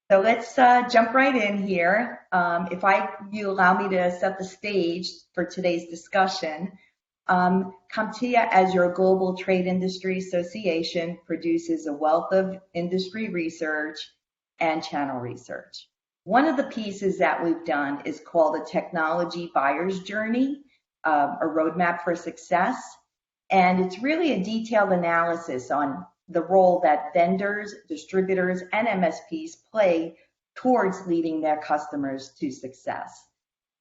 So let's jump right in here. If you allow me to set the stage for today's discussion, CompTIA, as your global trade industry association, produces a wealth of industry research and channel research. One of the pieces that we've done is called the Technology Buyer's Journey, a roadmap for success. And it's really a detailed analysis on the role that vendors, distributors, and MSPs play towards leading their customers to success.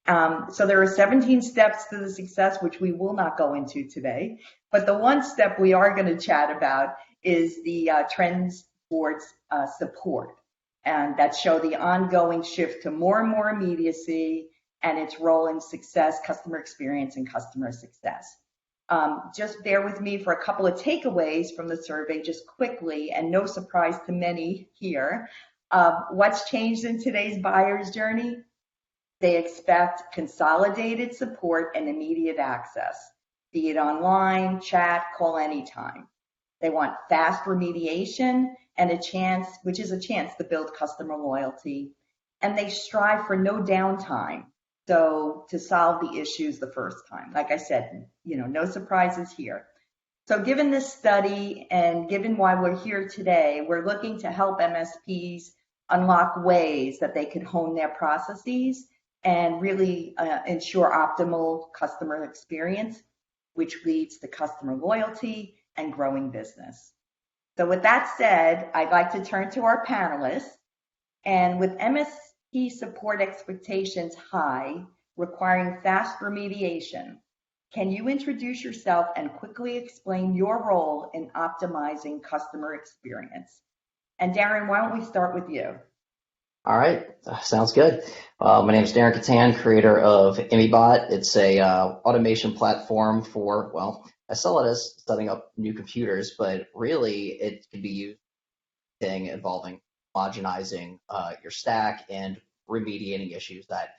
So there are 17 steps to the success, which we will not go into today. But the one step we are going to chat about is the trends towards support, and that show the ongoing shift to more and more immediacy and its role in success, customer experience, and customer success. Just bear with me for a couple of takeaways from the survey, just quickly, and no surprise to many here. What's changed in today's buyer's journey? They expect consolidated support and immediate access, be it online, chat, call anytime. They want fast remediation and a chance, which is a chance to build customer loyalty. And they strive for no downtime. So to solve the issues the first time. Like I said, no surprises here. So given this study and given why we're here today, we're looking to help MSPs unlock ways that they could hone their processes and really ensure optimal customer experience, which leads to customer loyalty and growing business. So with that said, I'd like to turn to our panelists. And with MSP support expectations high, requiring fast remediation, can you introduce yourself and quickly explain your role in optimizing customer experience? And Darren, why don't we start with you? All right, sounds good. My name is Darren Catan, creator of Immediacy. It's a automation platform for, well, I sell it as setting up new computers, but really it could be used involving homogenizing your stack and remediating issues that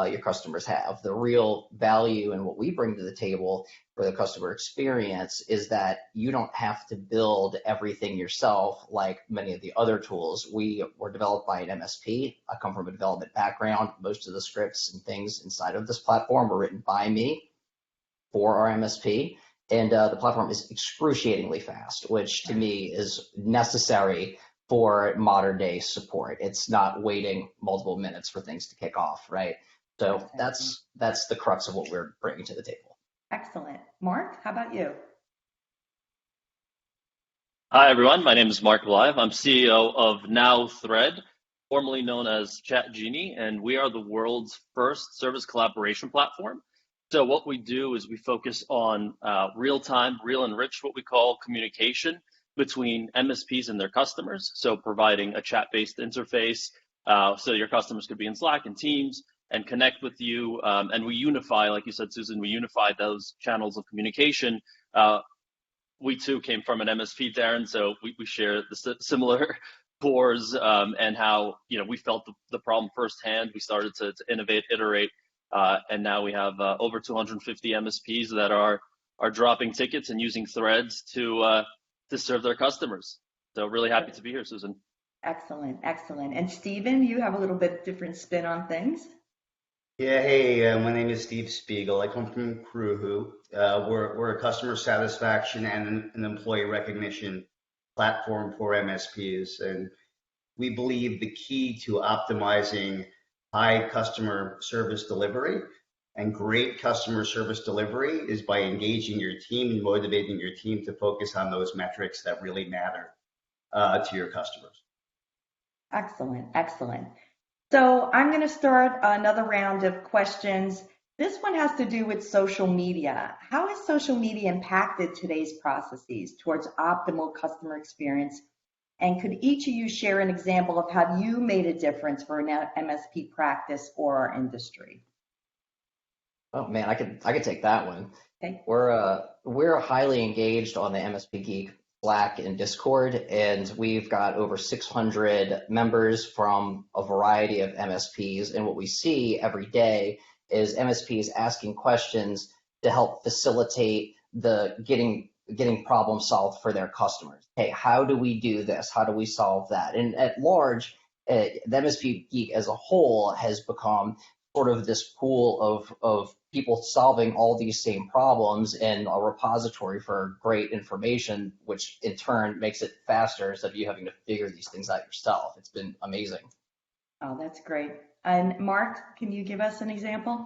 your customers have. The real value and what we bring to the table for the customer experience is that you don't have to build everything yourself like many of the other tools. We were developed by an MSP. I come from a development background. Most of the scripts and things inside of this platform were written by me for our MSP. And the platform is excruciatingly fast, which to me is necessary for modern day support. It's not waiting multiple minutes for things to kick off, right? So that's the crux of what we're bringing to the table. Excellent. Mark, how about you? Hi, everyone. My name is Mark Blythe. I'm CEO of NowThread, formerly known as ChatGenie, and we are the world's first service collaboration platform. So what we do is we focus on real-time, real and rich, what we call communication between MSPs and their customers. So providing a chat-based interface so your customers could be in Slack and Teams and connect with you. And we unify, like you said, Susan, we unify those channels of communication. We too came from an MSP, Darren, so we share the similar cores and how we felt the problem firsthand. We started to innovate, iterate, and now we have over 250 MSPs that are dropping tickets and using threads to serve their customers. So really happy to be here, Susan. Excellent, excellent. And Stephen, you have a little bit different spin on things. Yeah, hey, my name is Steve Spiegel. I come from Crewwho. We're a customer satisfaction and an employee recognition platform for MSPs. And we believe the key to optimizing high customer service delivery and great customer service delivery is by engaging your team and motivating your team to focus on those metrics that really matter to your customers. Excellent, excellent. So I'm going to start another round of questions. This one has to do with social media. How has social media impacted today's processes towards optimal customer experience? And could each of you share an example of how you made a difference for an MSP practice or our industry? Oh man, I could take that one. Okay. We're highly engaged on the MSP Geek Slack and Discord, and we've got over 600 members from a variety of MSPs. And what we see every day is MSPs asking questions to help facilitate the getting getting problem solved for their customers. Hey, how do we do this? How do we solve that? And at large, the MSP Geek as a whole has become sort of this pool of people solving all these same problems and a repository for great information, which in turn makes it faster instead of you having to figure these things out yourself. It's been amazing. Oh, that's great. And Mark, can you give us an example?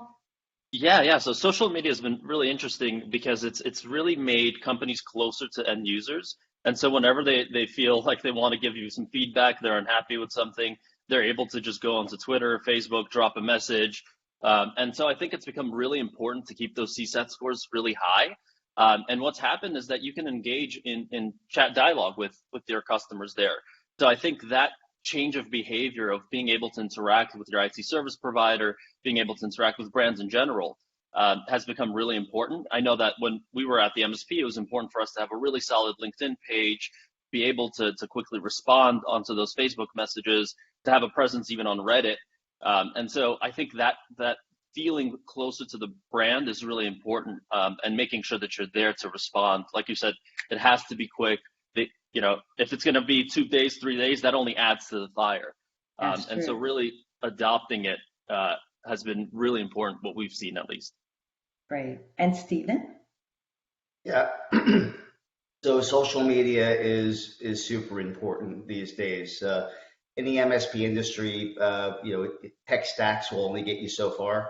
Yeah. So social media has been really interesting because it's really made companies closer to end users. And so whenever they feel like they want to give you some feedback, they're unhappy with something, they're able to just go onto Twitter, Facebook, drop a message. And so I think it's become really important to keep those CSAT scores really high. And what's happened is that you can engage in chat dialogue with your customers there. So I think that change of behavior of being able to interact with your IT service provider, being able to interact with brands in general, has become really important. I know that when we were at the MSP, it was important for us to have a really solid LinkedIn page, be able to quickly respond onto those Facebook messages, to have a presence even on Reddit. And so I think that feeling closer to the brand is really important, and making sure that you're there to respond. Like you said, it has to be quick. If it's going to be 2 days, 3 days, that only adds to the fire. And so really adopting it has been really important, what we've seen at least. Great. And Stephen? Yeah. So social media is super important these days. In the MSP industry, tech stacks will only get you so far.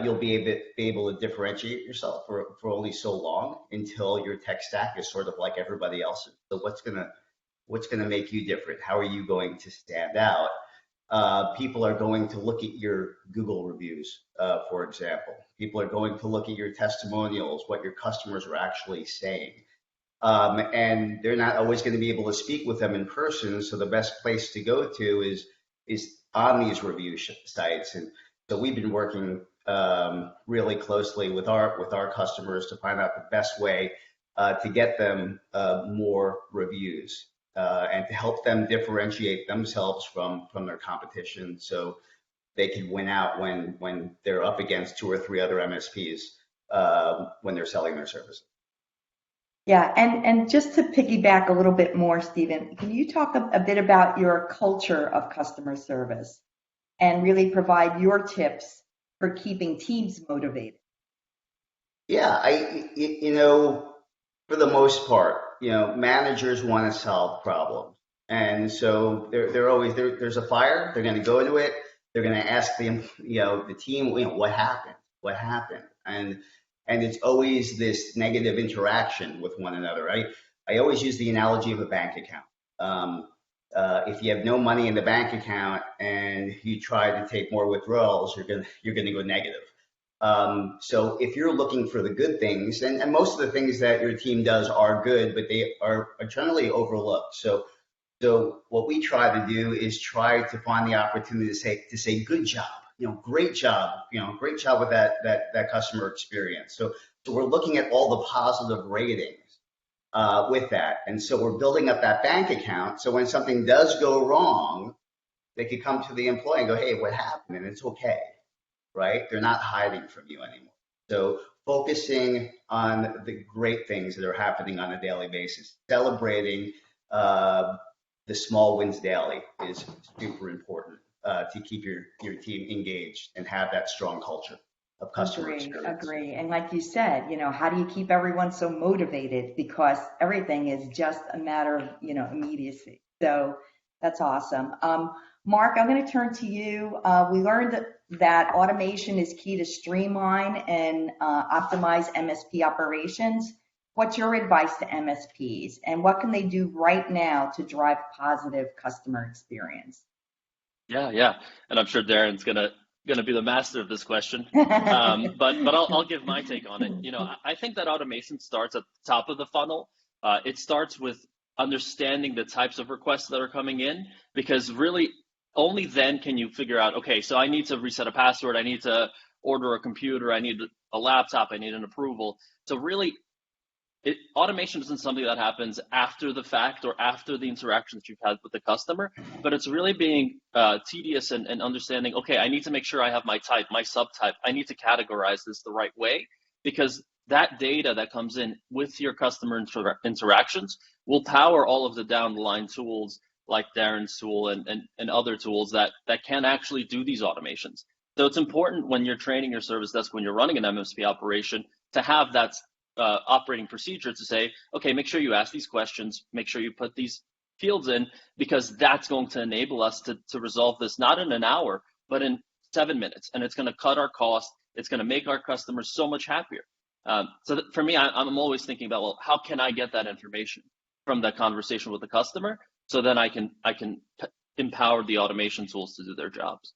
You'll be able to differentiate yourself for only so long until your tech stack is sort of like everybody else's. So what's gonna make you different? How are you going to stand out? People are going to look at your Google reviews, for example. People are going to look at your testimonials, what your customers are actually saying. And they're not always going to be able to speak with them in person. So the best place to go to is on these review sites. And so we've been working really closely with our customers to find out the best way to get them more reviews and to help them differentiate themselves from their competition, so they can win out when they're up against 2 or 3 other MSPs when they're selling their services. Yeah, and just to piggyback a little bit more, Stephen, can you talk a bit about your culture of customer service and really provide your tips for keeping teams motivated? Yeah, for the most part, managers want to solve problems, and so they're always there's a fire. They're going to go into it. They're going to ask the team, what happened, and it's always this negative interaction with one another. I always use the analogy of a bank account. If you have no money in the bank account and you try to take more withdrawals, you're gonna go negative. So if you're looking for the good things, and most of the things that your team does are good, but they are generally overlooked. So what we try to do is try to find the opportunity to say good job, great job, great job with that customer experience. So we're looking at all the positive ratings with that, and so we're building up that bank account. So when something does go wrong, they could come to the employee and go, "Hey, what happened?" And it's okay, right? They're not hiding from you anymore. So focusing on the great things that are happening on a daily basis, celebrating the small wins daily is super important to keep your team engaged and have that strong culture of customer experience. Agree. And like you said, how do you keep everyone so motivated? Because everything is just a matter of, immediacy. So that's awesome. Mark, I'm going to turn to you. We learned that automation is key to streamline and optimize MSP operations. What's your advice to MSPs, and what can they do right now to drive positive customer experience? Yeah, and I'm sure Darren's gonna be the master of this question, but I'll give my take on it. I think that automation starts at the top of the funnel. It starts with understanding the types of requests that are coming in, because really only then can you figure out, okay, so I need to reset a password, I need to order a computer, I need a laptop, I need an approval. So really, automation isn't something that happens after the fact or after the interactions you've had with the customer, but it's really being tedious and understanding, okay, I need to make sure I have my type, my subtype. I need to categorize this the right way, because that data that comes in with your customer interactions will power all of the down the line tools like Darren's tool and other tools that can actually do these automations. So it's important when you're training your service desk, when you're running an MSP operation, to have that operating procedure to say, okay, make sure you ask these questions, make sure you put these fields in, because that's going to enable us to resolve this not in an hour, but in 7 minutes. And it's going to cut our cost. It's going to make our customers so much happier. For me, I'm always thinking about, well, how can I get that information from that conversation with the customer, so then I can empower the automation tools to do their jobs.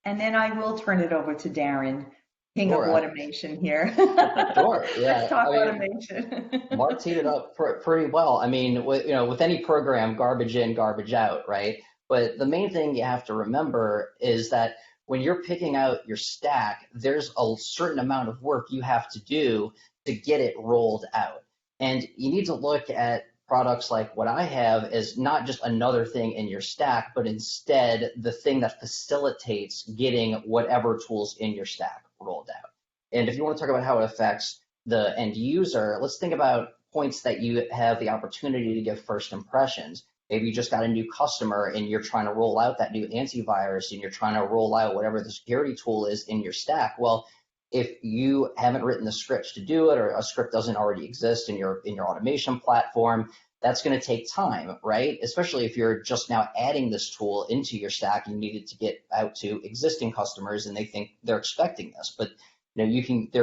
And then I will turn it over to Darren, king of automation here. Sure. Yeah. Let's talk automation. Mark teed it up pretty well. I mean, with any program, garbage in, garbage out, right? But the main thing you have to remember is that when you're picking out your stack, there's a certain amount of work you have to do to get it rolled out. And you need to look at products like what I have as not just another thing in your stack, but instead the thing that facilitates getting whatever tools in your stack rolled out. And if you want to talk about how it affects the end user, let's think about points that you have the opportunity to give first impressions. Maybe you just got a new customer and you're trying to roll out that new antivirus and you're trying to roll out whatever the security tool is in your stack. Well, if you haven't written the scripts to do it, or a script doesn't already exist in your automation platform, that's going to take time, right? Especially if you're just now adding this tool into your stack, you need it to get out to existing customers and they think they're expecting this. But there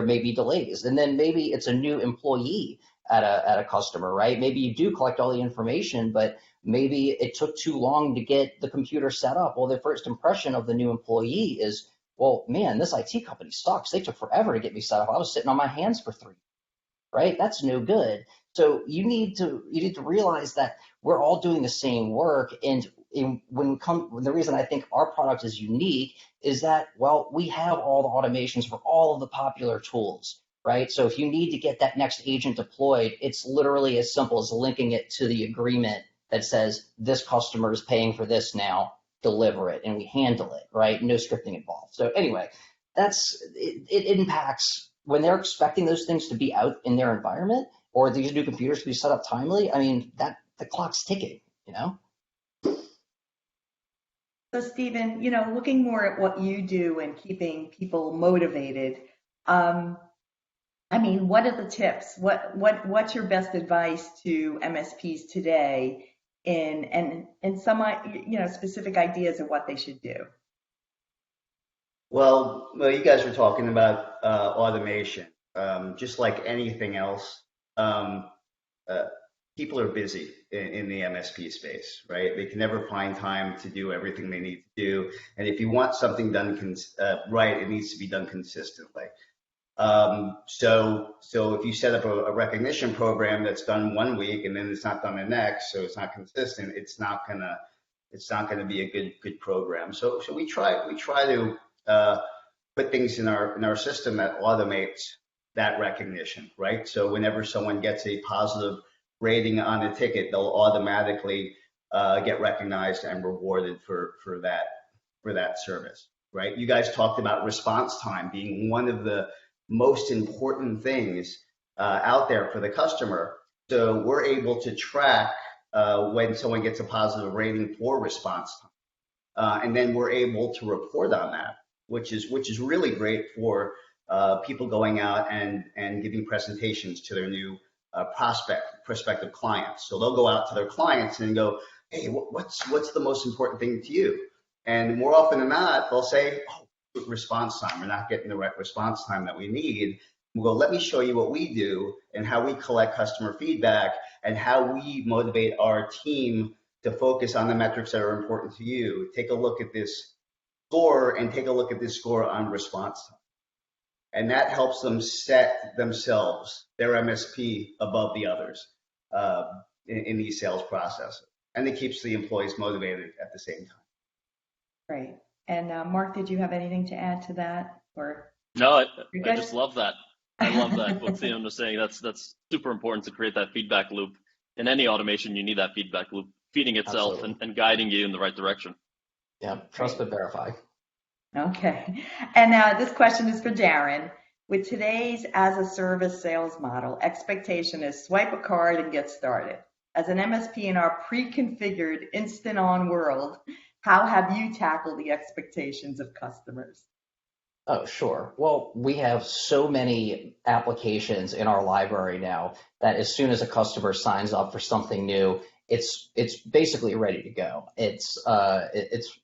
may be delays, and then maybe it's a new employee at a customer, right? Maybe you do collect all the information, but maybe it took too long to get the computer set up. Well, the first impression of the new employee is, well, man, this IT company sucks. They took forever to get me set up. I was sitting on my hands for 3 years, right? That's no good. So you need to realize that we're all doing the same work. And the reason I think our product is unique is that, well, we have all the automations for all of the popular tools, right? So if you need to get that next agent deployed, it's literally as simple as linking it to the agreement that says this customer is paying for this now, deliver it, and we handle it, right? No scripting involved. So anyway, it impacts when they're expecting those things to be out in their environment, or these new computers to be set up timely. I mean, that the clock's ticking, So Stephen, looking more at what you do and keeping people motivated, what are the tips? What's your best advice to MSPs today and some specific ideas of what they should do? Well, you guys were talking about automation. Just like anything else, people are busy in the MSP space, right? They can never find time to do everything they need to do. And if you want something done right, it needs to be done consistently. So if you set up a recognition program that's done 1 week and then it's not done the next, so it's not consistent, it's not gonna be a good program. So we try to put things in our system that automates that recognition, right? So whenever someone gets a positive rating on a ticket, they'll automatically get recognized and rewarded for that service, right? You guys talked about response time being one of the most important things out there for the customer. So we're able to track when someone gets a positive rating for response time, and then we're able to report on that, which is really great for people going out and giving presentations to their new prospective clients. So they'll go out to their clients and go, hey, what's the most important thing to you? And more often than not, they'll say, oh, response time. We're not getting the right response time that we need. We'll go, let me show you what we do and how we collect customer feedback and how we motivate our team to focus on the metrics that are important to you. Take a look at this score and take a look at this score on response time. And that helps them set themselves, their MSP, above the others in these sales processes. And it keeps the employees motivated at the same time. Great. And Mark, did you have anything to add to that? Or no, I just love that. I love that. What Stephen was saying, that's super important to create that feedback loop. In any automation, you need that feedback loop feeding itself and guiding you in the right direction. Yeah, trust but verify. Okay. And this question is for Darren. With today's as-a-service sales model, expectation is swipe a card and get started. As an MSP in our pre-configured instant-on world, how have you tackled the expectations of customers? Oh, sure. Well, we have so many applications in our library now that as soon as a customer signs up for something new, it's basically ready to go. It's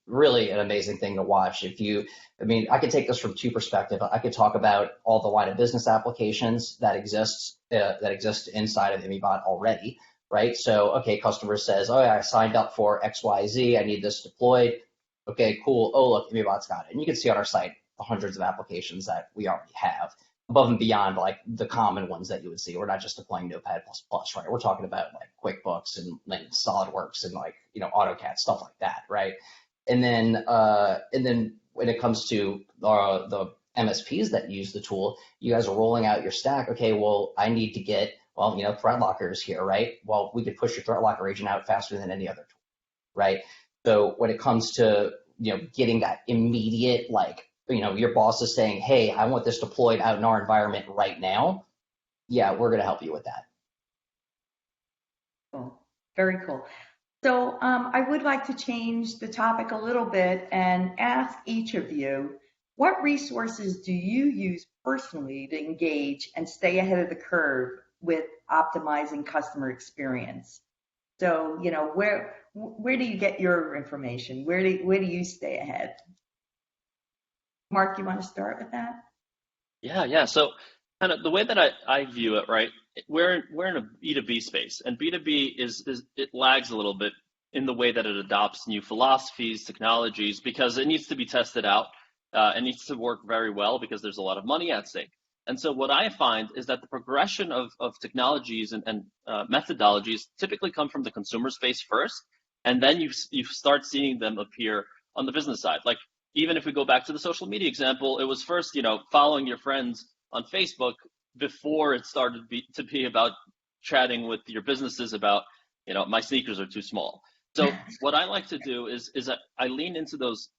really an amazing thing to watch. I mean, I could take this from two perspectives. I could talk about all the line of business applications that exist inside of Immibot already, right? So, okay, customer says, oh yeah, I signed up for XYZ. I need this deployed. Okay, cool. Oh, look, Immibot's got it. And you can see on our site the hundreds of applications that we already have, above and beyond like the common ones that you would see. We're not just deploying Notepad++, right? We're talking about like QuickBooks and like SolidWorks and like, AutoCAD, stuff like that, right? And then when it comes to the MSPs that use the tool, you guys are rolling out your stack. Okay, well, I need to get, well, Threat Locker is here, right? Well, we could push your Threat Locker agent out faster than any other tool, right? So when it comes to, getting that immediate, like, your boss is saying, hey, I want this deployed out in our environment right now. Yeah, we're going to help you with that. Cool. Very cool. So I would like to change the topic a little bit and ask each of you, what resources do you use personally to engage and stay ahead of the curve with optimizing customer experience? So, where do you get your information? Where do you stay ahead? Mark, you want to start with that? Yeah. So kind of the way that I view it, right? We're in a B2B space, and B2B is it lags a little bit in the way that it adopts new philosophies, technologies, because it needs to be tested out. It needs to work very well because there's a lot of money at stake. And so what I find is that the progression of technologies and methodologies typically come from the consumer space first, and then you start seeing them appear on the business side. Like even if we go back to the social media example, it was first, following your friends on Facebook before it started to be about chatting with your businesses about, my sneakers are too small. So what I like to do is that I lean into those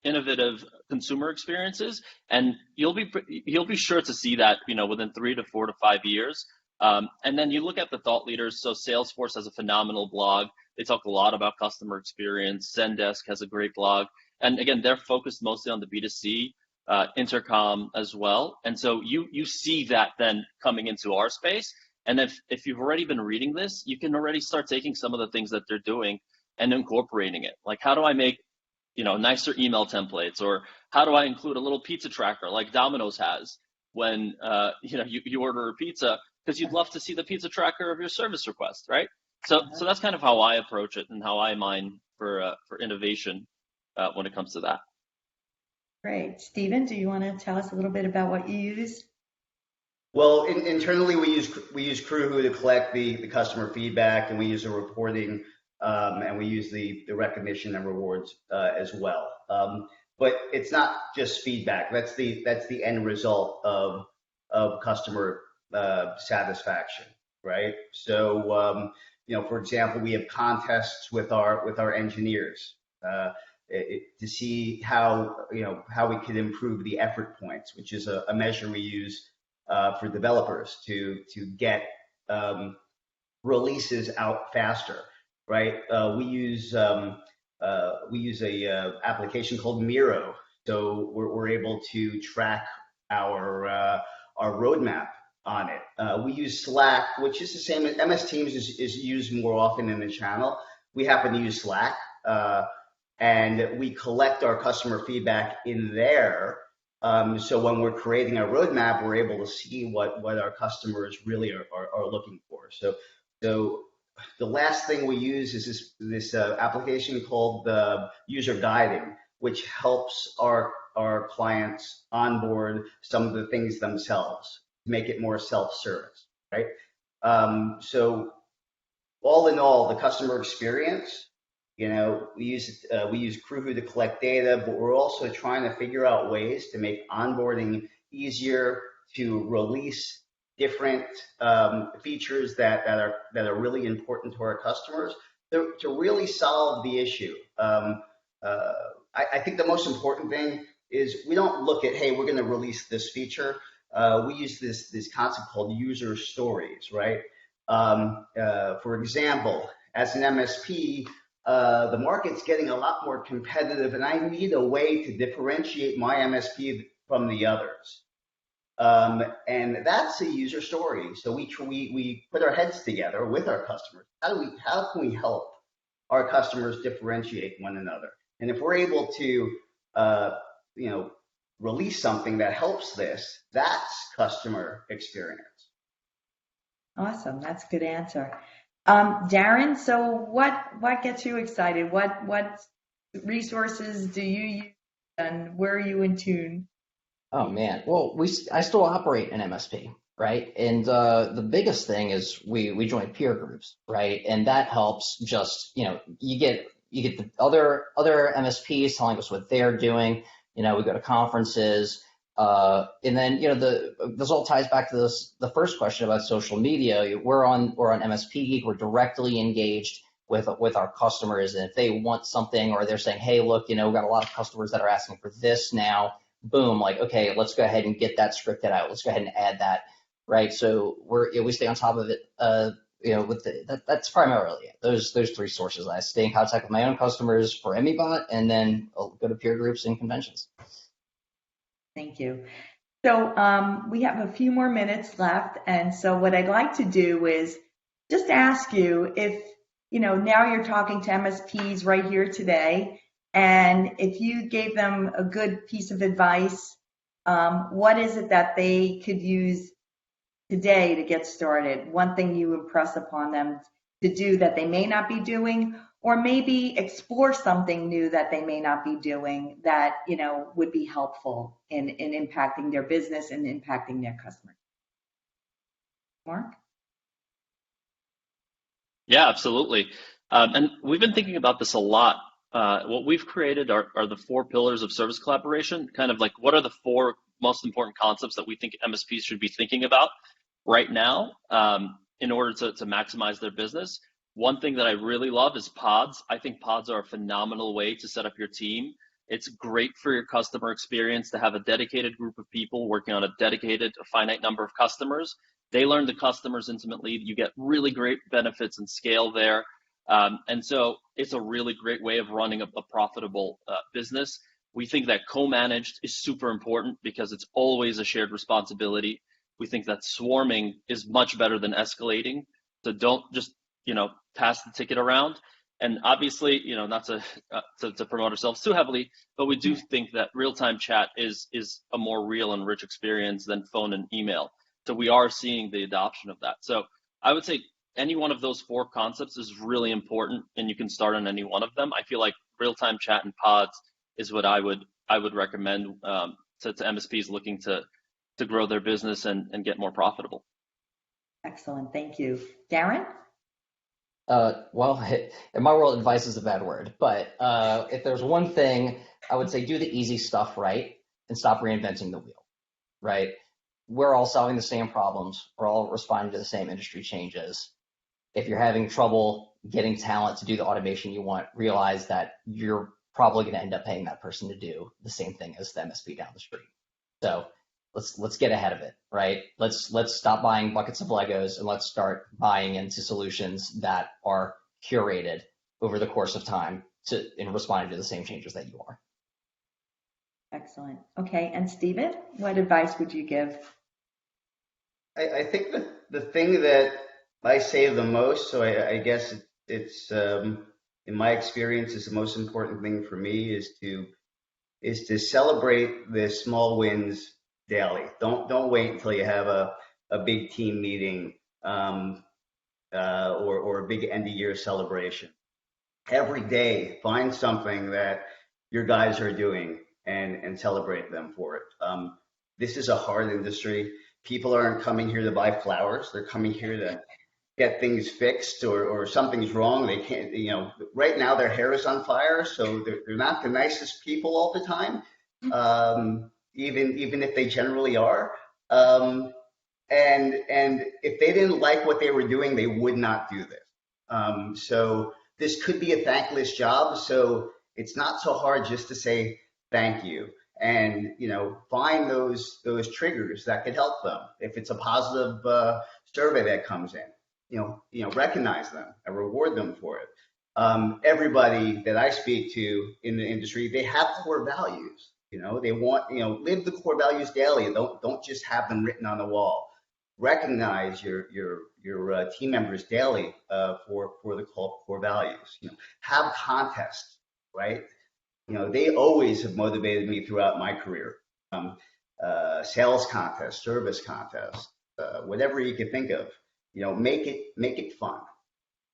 innovative consumer experiences, and you'll be sure to see that within 3 to 4 to 5 years. And then you look at the thought leaders. So Salesforce has a phenomenal blog. They talk a lot about customer experience. Zendesk has a great blog, and again, they're focused mostly on the B2C. Intercom as well, and so you see that then coming into our space. And if you've already been reading this, you can already start taking some of the things that they're doing and incorporating it. Like, how do I make nicer email templates, or how do I include a little pizza tracker like Domino's has when you order a pizza, because you'd love to see the pizza tracker of your service request, right? So that's kind of how I approach it and how I mine for innovation when it comes to that. Great. Stephen, do you want to tell us a little bit about what you use? Well, internally we use Crewwho to collect the customer feedback, and we use the reporting, and we use the recognition and rewards as well. But it's not just feedback. That's the end result of customer satisfaction, right? So for example, we have contests with our engineers. To see how we could improve the effort points, which is a measure we use for developers to get releases out faster, right? We use a application called Miro, so we're able to track our roadmap on it. We use Slack, which is the same as MS Teams is used more often in the channel. We happen to use Slack. And we collect our customer feedback in there. So when we're creating a roadmap, we're able to see what our customers really are looking for. So the last thing we use is this application called the User Guiding, which helps our clients onboard some of the things themselves, make it more self-service, right? So all in all, the customer experience, we use Crewwho to collect data, but we're also trying to figure out ways to make onboarding easier, to release different features that are really important to our customers, to really solve the issue. I think the most important thing is we don't look at, hey, we're going to release this feature. We use this concept called user stories, right? For example, as an MSP, the market's getting a lot more competitive, and I need a way to differentiate my MSP from the others. And that's a user story. So we put our heads together with our customers. How can we help our customers differentiate one another? And if we're able to, release something that helps this, that's customer experience. Awesome. That's a good answer. Darren, so what gets you excited? What resources do you use and where are you in tune? Oh man, well, I still operate an MSP, right? And the biggest thing is we join peer groups, right? And that helps. Just you get the other MSPs telling us what they're doing. We go to conferences, and then this all ties back to the first question about social media. We're on MSP Geek. We're directly engaged with our customers, and if they want something or they're saying, hey, look, we've got a lot of customers that are asking for this now. Boom, like, okay, let's go ahead and get that scripted out. Let's go ahead and add that, right? So we stay on top of it. That's primarily it. Those three sources. I stay in contact with my own customers for Emmybot, and then I'll go to peer groups and conventions. Thank you. So we have a few more minutes left, and so what I'd like to do is just ask you if now you're talking to MSPs right here today. And if you gave them a good piece of advice, what is it that they could use today to get started? One thing you impress upon them to do that they may not be doing, or maybe explore something new that they may not be doing that, would be helpful in impacting their business and impacting their customers. Mark? Yeah, absolutely. And we've been thinking about this a lot. What we've created are the 4 pillars of service collaboration, kind of like what are the 4 most important concepts that we think MSPs should be thinking about right now in order to maximize their business. One thing that I really love is pods. I think pods are a phenomenal way to set up your team. It's great for your customer experience to have a dedicated group of people working on a finite number of customers. They learn the customers intimately. You get really great benefits and scale there. And so it's a really great way of running a profitable business. We think that co-managed is super important because it's always a shared responsibility. We think that swarming is much better than escalating. So don't just, pass the ticket around. And obviously, not to promote ourselves too heavily, but we do think that real-time chat is a more real and rich experience than phone and email. So we are seeing the adoption of that. So I would say any one of those 4 concepts is really important, and you can start on any one of them. I feel like real-time chat and pods is what I would recommend to MSPs looking to grow their business and get more profitable. Excellent, thank you. Darren? Well, in my world, advice is a bad word, but if there's one thing, I would say do the easy stuff right and stop reinventing the wheel, right? We're all solving the same problems. We're all responding to the same industry changes. If you're having trouble getting talent to do the automation you want, realize that you're probably going to end up paying that person to do the same thing as the MSP down the street. So let's get ahead of it, right? Let's stop buying buckets of Legos and let's start buying into solutions that are curated over the course of time in responding to the same changes that you are. Excellent. Okay, and Stephen, what advice would you give? I think the thing that I say the most, so I guess it's in my experience, is the most important thing for me is to celebrate the small wins daily. Don't wait until you have a big team meeting or a big end of year celebration. Every day, find something that your guys are doing and celebrate them for it. This is a hard industry. People aren't coming here to buy flowers. They're coming here to get things fixed or something's wrong. They can't, right now their hair is on fire, so they're not the nicest people all the time, even if they generally are. And if they didn't like what they were doing, they would not do this. So this could be a thankless job. So it's not so hard just to say thank you. and find those triggers that could help them. If it's a positive survey that comes in, recognize them and reward them for it. Everybody that I speak to in the industry, they have core values. They want, live the core values daily. Don't just have them written on the wall. Recognize your team members daily for the core values. Have contests, right? They always have motivated me throughout my career. Sales contests, service contests, whatever you can think of. Make it fun.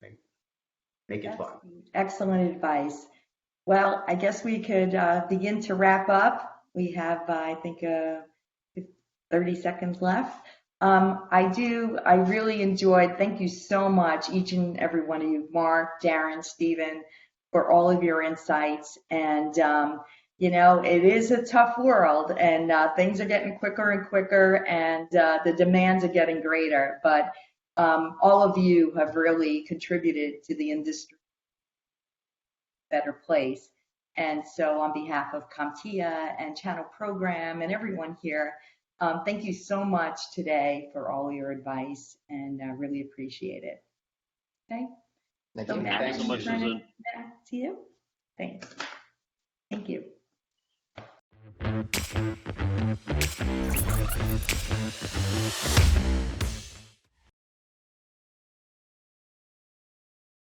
Right? Make it fun. Excellent advice. Well, I guess we could begin to wrap up. We have, I think, 30 seconds left. I really enjoyed, thank you so much, each and every one of you, Mark, Darren, Stephen, for all of your insights. And, it is a tough world, and things are getting quicker and quicker, and the demands are getting greater. But all of you have really contributed to the industry better place. And so on behalf of CompTIA and Channel Program and everyone here, thank you so much today for all your advice, and I really appreciate it. Okay? Thank So you. Matt, Thanks so much, turn it Susan. back to you. Thanks. Thank you.